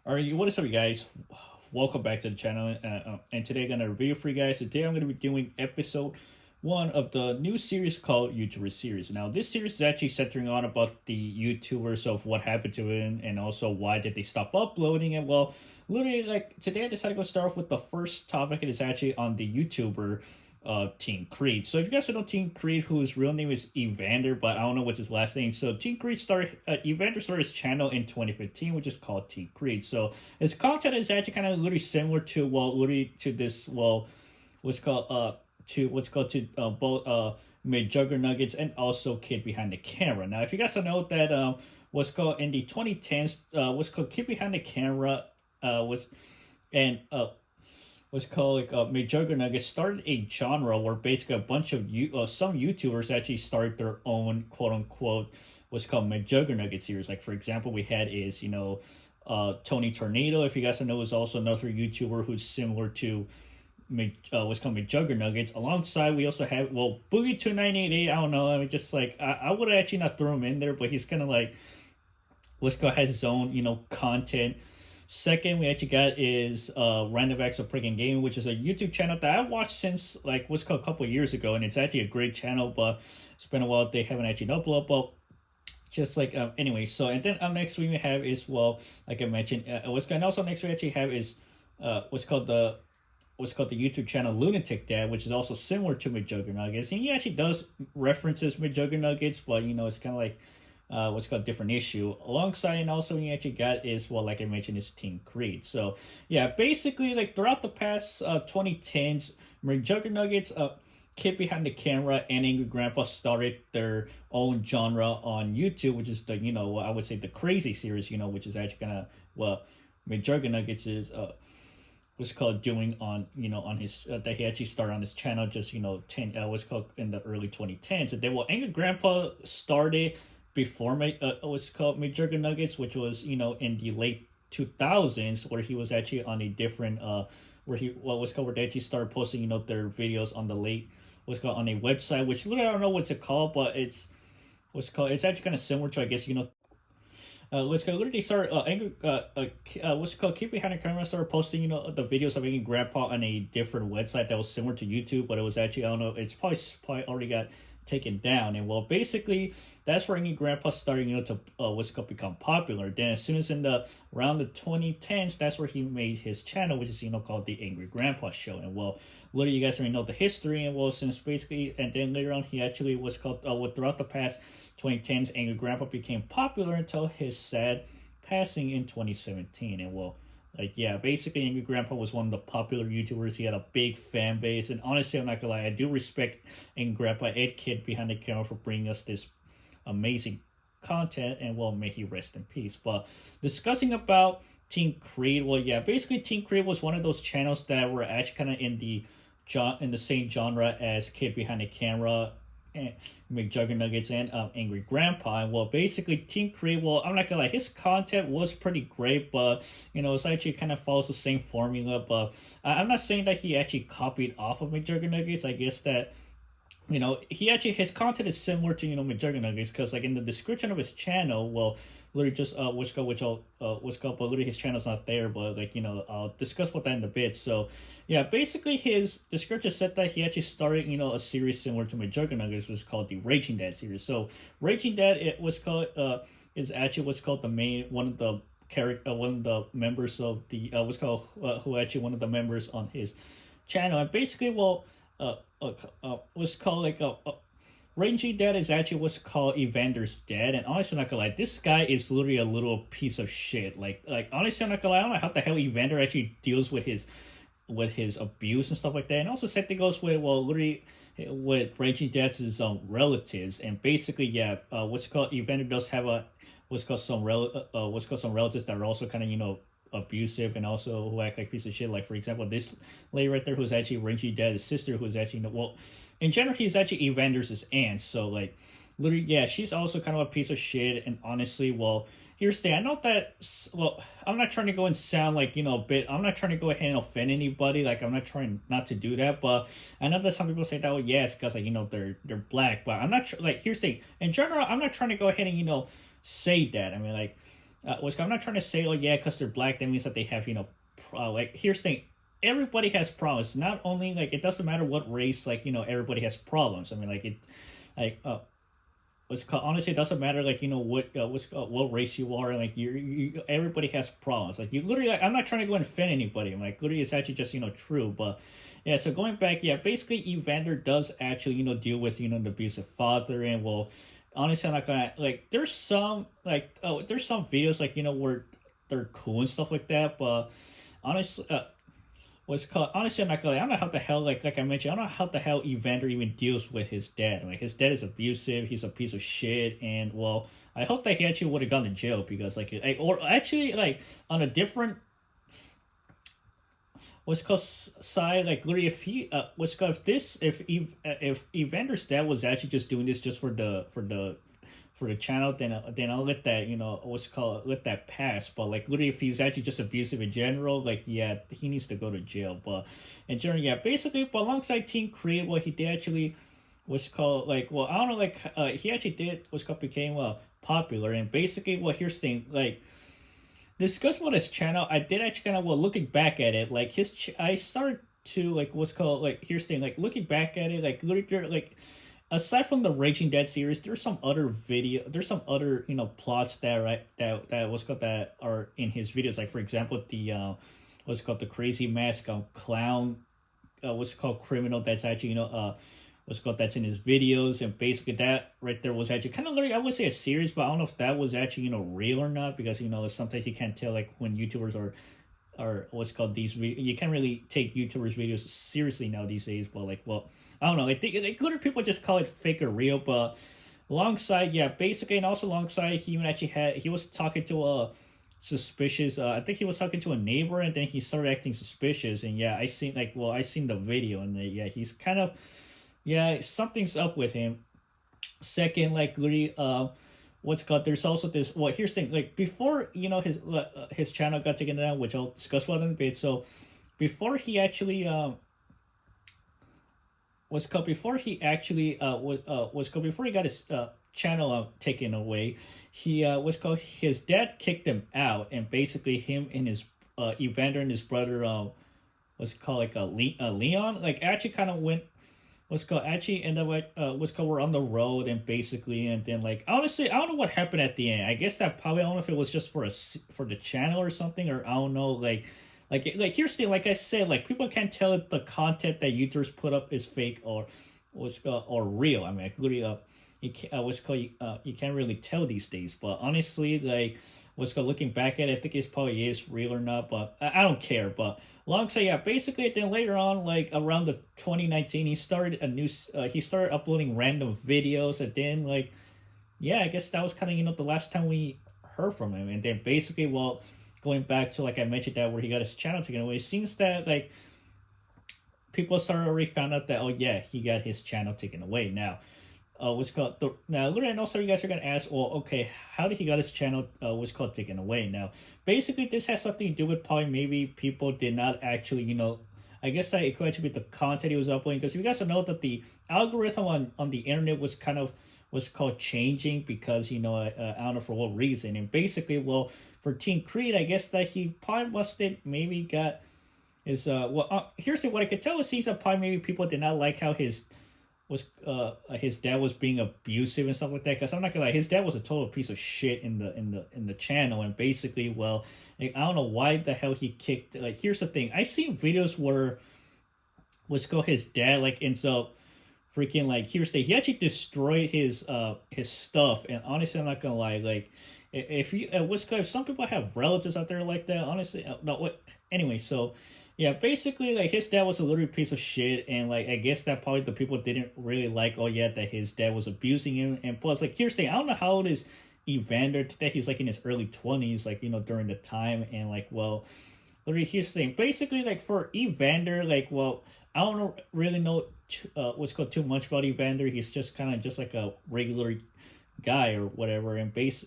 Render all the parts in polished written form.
Alright, what is up, you guys? Welcome back to the channel. And today I'm gonna review for you guys. Today I'm gonna be doing episode one of the new series called YouTuber series. Now, this series is actually centering on about the YouTubers of what happened to it and also why did they stop uploading it. Well, literally, like today I decided to go start off with the first topic. It is actually on the YouTuber Team Creed. So if you guys don't know Team Creed, whose real name is Evander, but I don't know what's his last name. So Team Creed started, Evander started his channel in 2015, which is called Team Creed. So his content is actually kind of literally similar to, well, literally to this, well, what's called, both, McJuggerNuggets and also Kid Behind the Camera. Now, if you guys don't know that, what's called in the 2010s, what's called Kid Behind the Camera, was, and, was called like McJuggerNuggets started a genre where basically a bunch of some YouTubers actually started their own quote unquote what's called McJuggerNugget series. Like for example, we had is Tony Tornado. If you guys know, is also another YouTuber who's similar to what's called McJuggerNuggets. Alongside, we also have Boogie 2988. I don't know. I mean, just like I would actually not throw him in there, but he's kind of like what's called has his own content. Second, we actually got is Random Acts of Freaking Gaming, which is a YouTube channel that I watched since like what's called a couple of years ago, and it's actually a great channel, but it's been a while they haven't actually uploaded. But just like anyway, so and then next we have is like I mentioned, what's going also next we actually have is what's called the YouTube channel Lunatic Dad, which is also similar to McJuggerNuggets, and he actually does references McJuggerNuggets, but it's kind of like what's called different issue alongside, and also we actually got is like I mentioned is Team Creed. So yeah, basically like throughout the past 2010s, McJuggerNuggets, Kid Behind the Camera, and AngryGrandpa started their own genre on YouTube, which is the I would say the crazy series, which is actually kind of McJuggerNuggets is was called doing on on his that he actually started on his channel just 10 was called in the early 2010s. And then AngryGrandpa started before what's called McJuggerNuggets, which was in the late 2000s, where he was actually on a different where he was called where they actually started posting their videos on the late what's called on a website, which literally I don't know what's it called, but it's it's actually kind of similar to, I guess, let's go. Literally start what's called Keep Behind the Camera started posting the videos of AngryGrandpa on a different website that was similar to YouTube, but it was actually, I don't know, it's probably already got taken down. And basically that's where AngryGrandpa started to what's called become popular. Then as soon as in the around the 2010s, that's where he made his channel, which is called the AngryGrandpa Show. And literally you guys already know the history. And since basically, and then later on he actually was called throughout the past 2010s, AngryGrandpa became popular until his sad passing in 2017. And like, yeah, basically AngryGrandpa was one of the popular YouTubers. He had a big fan base, and honestly, I'm not gonna lie, I do respect AngryGrandpa and Kid Behind the Camera for bringing us this amazing content, and may he rest in peace. But discussing about Team Creed, yeah, basically Team Creed was one of those channels that were actually kind of in the same genre as Kid Behind the Camera, and McJuggerNuggets, and AngryGrandpa. And basically Team Creed, I'm not gonna lie, his content was pretty great, but it's actually kind of follows the same formula. But I'm not saying that he actually copied off of McJuggerNuggets. I guess that he actually, his content is similar to McJuggerNuggets, because like in the description of his channel, literally just what's called but literally his channel's not there, but like I'll discuss about that in a bit. So yeah, basically his description said that he actually started a series similar to McJuggerNuggets, which was called the Raging Dad series. So Raging Dad, it was called is actually what's called the main one of the one of the members of the what's called who actually one of the members on his channel. And basically was called like Raging Dad is actually what's called Evander's dad. And honestly, I'm not gonna lie, this guy is literally a little piece of shit. Like honestly, I'm not gonna lie, I don't know how the hell Evander actually deals with his abuse and stuff like that. And also same thing goes with literally with Raging Dad's relatives. And basically, yeah, what's called Evander does have what's called some relatives that are also kind of abusive, and also who act like piece of shit. Like for example, this lady right there, who's actually Raging Dad's sister, who's actually in general, he's actually Evander's aunt. So like literally, yeah, she's also kind of a piece of shit. And honestly, here's the thing. I know that, I'm not trying to go and sound like, I'm not trying to go ahead and offend anybody. Like, I'm not trying not to do that. But I know that some people say that, yes, because, like, they're black. But I'm not, like, here's the thing. In general, I'm not trying to go ahead and, say that. I mean, like, I'm not trying to say, oh yeah, because they're black, that means that they have, like, here's the thing. Everybody has problems. Not only, like, it doesn't matter what race, like, everybody has problems. I mean, like, like, what's called, honestly, it doesn't matter, like, what race you are. Like, everybody has problems. Like, you literally, like, I'm not trying to go and offend anybody. I'm like, literally, it's actually just, true. But, yeah, so going back, yeah, basically, Evander does actually, deal with, the abusive father. And, well, honestly, I'm not gonna, like, there's some, like, there's some videos, like, where they're cool and stuff like that. But, honestly, what's called, honestly, I'm not gonna, I don't know how the hell, like I mentioned, I don't know how the hell Evander even deals with his dad. Like, his dad is abusive, he's a piece of shit. And, well, I hope that he actually would have gone to jail, because, like, or actually, like, on a different, what's called, side, like, literally, if he, what's called, if Evander's dad was actually just doing this just for the channel, then I'll let that, let that pass. But, like, literally, if he's actually just abusive in general, like, yeah, he needs to go to jail. But in general, yeah, basically, but alongside Team Creed, what he did actually was called, like, well, I don't know, like, he actually did what's called became popular. And basically, well, here's the thing, like, discuss about his channel, I did actually kind of, well, looking back at it, like, I started to, like, what's called, like, here's the thing, like, looking back at it, like, literally, like, aside from the Raging Dead series, there's some other plots that, right, that what's called, that are in his videos. Like, for example, the what's called the crazy mask clown, what's called criminal, that's actually, what's called, that's in his videos. And basically that right there was actually kind of like, I would say a series, but I don't know if that was actually, real or not, because, sometimes you can't tell, like, when YouTubers are what's called, you can't really take YouTubers videos seriously now these days. But, like, well, I don't know, like, good people just call it fake or real. But alongside, yeah, basically, and also alongside, he even actually he was talking to a suspicious, I think he was talking to a neighbor, and then he started acting suspicious. And yeah, I seen the video, and yeah, he's kind of, yeah, something's up with him. Second, like, really, what's called, there's also this, well, here's the thing, like, before, his channel got taken down, which I'll discuss about in a bit. So before he actually what's called, before he actually what's called, before he got his channel taken away, he what's called, his dad kicked him out. And basically, him and his Evander and his brother, what's called, like, Leon, like, actually kind of went, what's called, actually ended up, like, what's called, we're on the road. And basically, and then, like, honestly, I don't know what happened at the end. I guess that probably, I don't know if it was just for the channel or something, or I don't know, like, here's the thing, like I said, like, people can't tell if the content that YouTubers put up is fake or what's called, or real. I mean, like, literally, you can't, what's called, you can't really tell these days. But honestly, like, what's called, looking back at it, I think it probably is real or not, but I don't care. But alongside, yeah, basically, then later on, like, around the 2019, he started he started uploading random videos. And then, like, yeah, I guess that was kind of, the last time we heard from him. And then basically, well, going back to, like I mentioned, that where he got his channel taken away, it seems that, like, people started already found out that, oh yeah, he got his channel taken away. Now, what's called, now, and also you guys are gonna ask, well, okay, how did he got his channel what's called taken away? Now, basically, this has something to do with probably maybe people did not actually, I guess that it could actually be the content he was uploading, because you guys know that the algorithm on the internet was kind of, what's called, changing, because, I don't know for what reason. And basically, well, for Team Creed, I guess that he probably must have maybe got his here's what I could tell is he's probably maybe people did not like how his dad was being abusive and stuff like that. Because I'm not gonna lie, his dad was a total piece of shit in the channel. And basically, well, like, I don't know why the hell he kicked, like, here's the thing, I seen videos where what's called, his dad, like, ends up freaking, like, here's the, he actually destroyed his stuff. And honestly, I'm not gonna lie, like, if you what's called, if some people have relatives out there like that, honestly, no, what, anyway. So yeah, basically, like, his dad was a literal piece of shit. And, like, I guess that probably the people didn't really like, oh yeah, that his dad was abusing him. And plus, like, here's the thing, I don't know how old is Evander, that he's, like, in his early 20s, like, during the time. And, like, well, literally, here's the thing, basically, like, for Evander, like, well, I don't really know what's called too much about Evander. He's just kind of just like a regular guy or whatever. And he's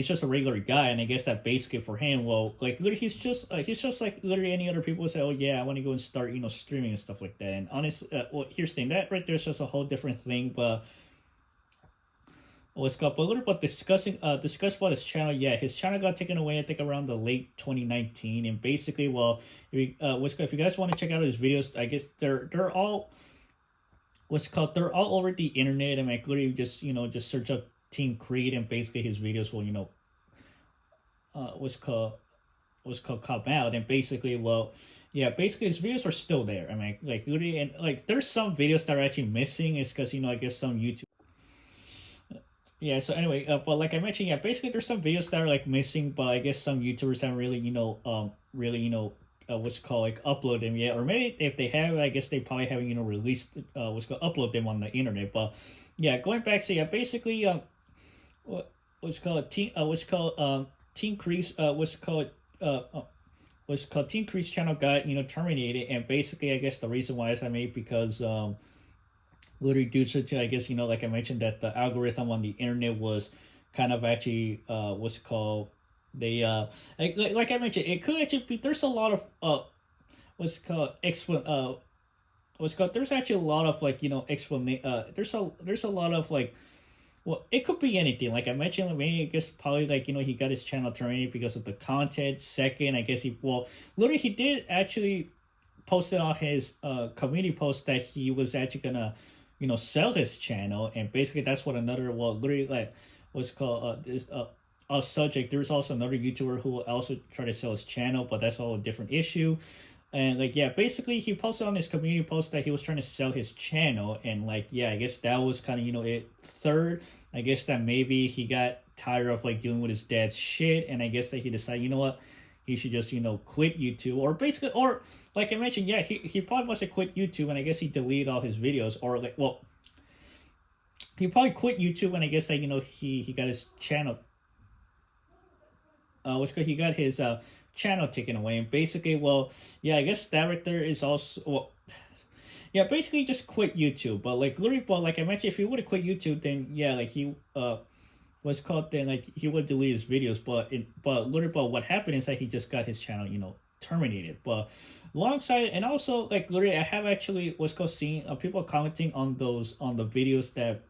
just a regular guy. And I guess that basically for him, well, like, literally, he's just like literally any other people say, oh yeah, I want to go and start, streaming and stuff like that. And honestly, well, here's the thing, that right there's just a whole different thing. But what's called, but a little bit discuss about his channel. Yeah, his channel got taken away, I think, around the late 2019, and basically, well, if you guys want to check out his videos, I guess they're all they're all over the internet, and like literally just search up Team Creed, and basically his videos will what's called come out, and basically, well, yeah, basically his videos are still there. I mean, like literally, and like there's some videos that are actually missing. It's because I guess some YouTube. Yeah, so anyway, but like I mentioned, yeah, basically there's some videos that are like missing, but I guess some YouTubers haven't really, what's called like upload them yet, or maybe if they have, I guess they probably haven't released what's called upload them on the internet. But yeah, going back, so yeah, basically what's called Team Crease what's called Team Crease channel got terminated, and basically I guess the reason why is I made because literally due to I guess like I mentioned that the algorithm on the internet was kind of actually what's called they like I mentioned, it could actually be there's a lot of what's called there's actually a lot of like there's a lot of like, well, it could be anything. Like I mentioned, maybe I guess probably like he got his channel terminated because of the content. Second, I guess literally he did actually posted on his community post that he was actually gonna sell his channel, and basically that's what another, well, literally like what's called this subject. There's also another YouTuber who will also try to sell his channel, but that's all a different issue. And like, yeah, basically he posted on his community post that he was trying to sell his channel, and like, yeah, I guess that was kind of it. Third, I guess that maybe he got tired of like dealing with his dad's shit, and I guess that he decided, what, he should just quit YouTube, or basically, or like I mentioned, yeah, he probably must have quit YouTube, and I guess he deleted all his videos, or like, well, he probably quit YouTube, and I guess that he got his channel he got his channel taken away, and basically, well, yeah, I guess that right there is also, well, yeah, basically just quit YouTube. But like literally, but like I mentioned, if he would have quit YouTube, then yeah, like he was called, then like he would delete his videos. But literally, but what happened is that he just got his channel terminated. But alongside, and also like literally, I have actually seeing people commenting on the videos that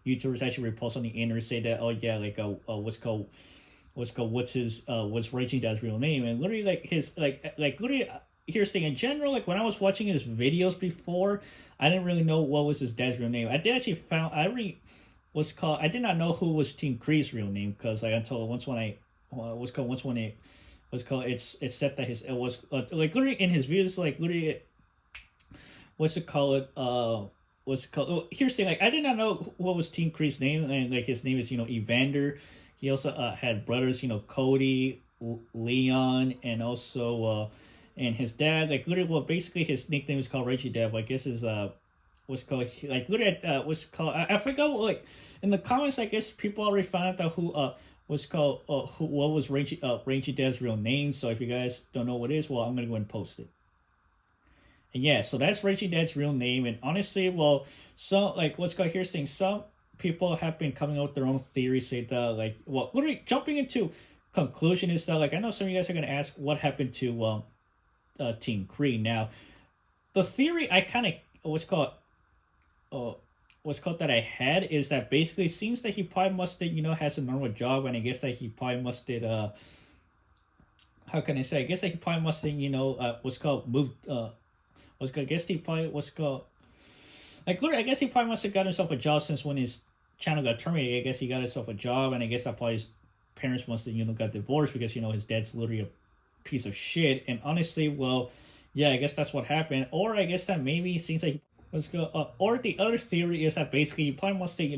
YouTubers actually repost on the internet, say that, oh yeah, like what's Raging Dad's real name, and literally like his like literally, here's the thing, in general, like when I was watching his videos before, I didn't really know what was his dad's real name. I did actually found I did not know who was Team Cree's real name, because like until once when I it's said that it was like literally in his videos, like literally what's it called here's the thing, like I did not know what was Team Cree's name, and like his name is Evander. He also had brothers, Cody, Leon, and also and his dad. Like literally, well, basically his nickname is called Reggie Dad. But I guess is what's called like literally what's called I forgot what, like in the comments. I guess people already found out who what's called what was Reggie Dad's real name. So if you guys don't know what it is, well, I'm gonna go and post it. And yeah, so that's Reggie Dad's real name. And honestly, well, so like what's called here's the thing, some people have been coming out with their own theories, say that like, well, literally jumping into conclusion is that like I know some of you guys are gonna ask what happened to Team Creed. Now, the theory I kind of that I had is that basically it seems that he probably must have has a normal job, and I guess that he probably must have how can I say, I guess that he probably must have moved I guess he probably like literally, I guess he probably must have got himself a job since when his channel got terminated. I guess he got himself a job, and I guess that probably his parents must have got divorced, because his dad's literally a piece of shit. And honestly, well, yeah, I guess that's what happened. Or I guess that maybe it seems like or the other theory is that basically he probably must have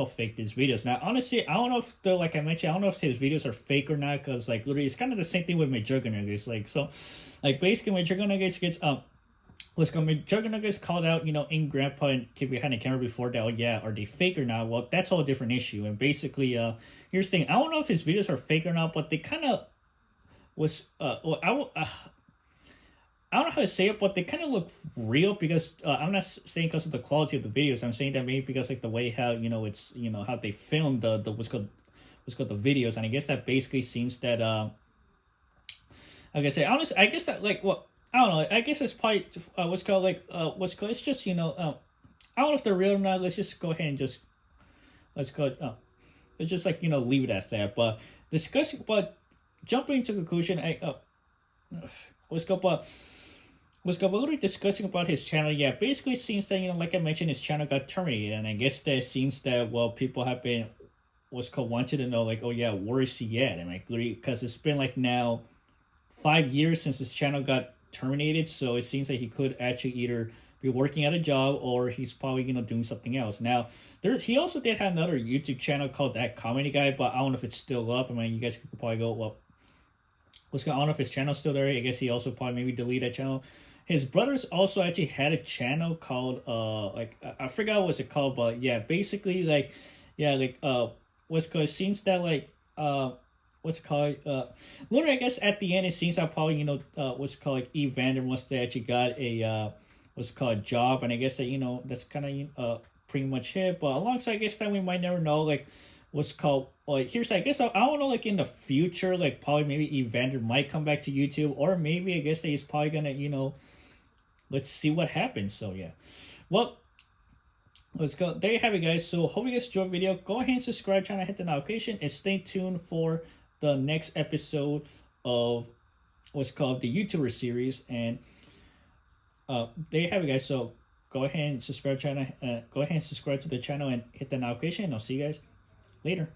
fake these videos. Now honestly, I don't know if they're, like I mentioned, I don't know if his videos are fake or not, because like literally it's kind of the same thing with McJuggerNuggets. Like, so like basically McJuggerNuggets gets McJuggerNuggets called out, AngryGrandpa and KidBehindACamera before that. Oh yeah, are they fake or not? Well, that's all a different issue. And basically, here's the thing. I don't know if his videos are fake or not, but they kind of I don't know how to say it, but they kind of look real, because I'm not saying because of the quality of the videos. I'm saying that maybe because like the way how it's how they filmed the what's called the videos, and I guess that basically seems that like I say, honestly, I guess that like, well, I don't know. I guess it's probably it's just I don't know if they're real or not. Let's just go ahead and just let's go. Let's just like leave it at that. But jumping to conclusion, let's go. But literally discussing about his channel. Yeah, basically seems that like I mentioned, his channel got terminated, and I guess that seems that people have been wanted to know like, oh yeah, where is he at? And like because it's been like now 5 years since his channel got terminated, so it seems like he could actually either be working at a job or he's probably doing something else. Now he also did have another YouTube channel called That Comedy Guy, but I don't know if it's still up. I mean, you guys could probably go, well, I don't know if his channel's still there. I guess he also probably maybe deleted that channel. His brothers also actually had a channel called like I forgot what's it called, but yeah, basically like what's called, it seems that like what's it called literally I guess at the end it seems that probably what's it called, like Evander must have actually got a what's it called, job, and I guess that that's kind of pretty much it. But alongside, I guess that we might never know like what's called, like here's, I guess I don't know, like in the future, like probably maybe Evander might come back to YouTube, or maybe I guess that he's probably gonna let's see what happens. So yeah, well, let's go. There you have it, guys. So hope you guys enjoyed the video. Go ahead and subscribe, trying to hit the notification, and stay tuned for the next episode of what's called the YouTuber series. And there you have it, guys. So go ahead and subscribe to the channel and hit the notification, and I'll see you guys later.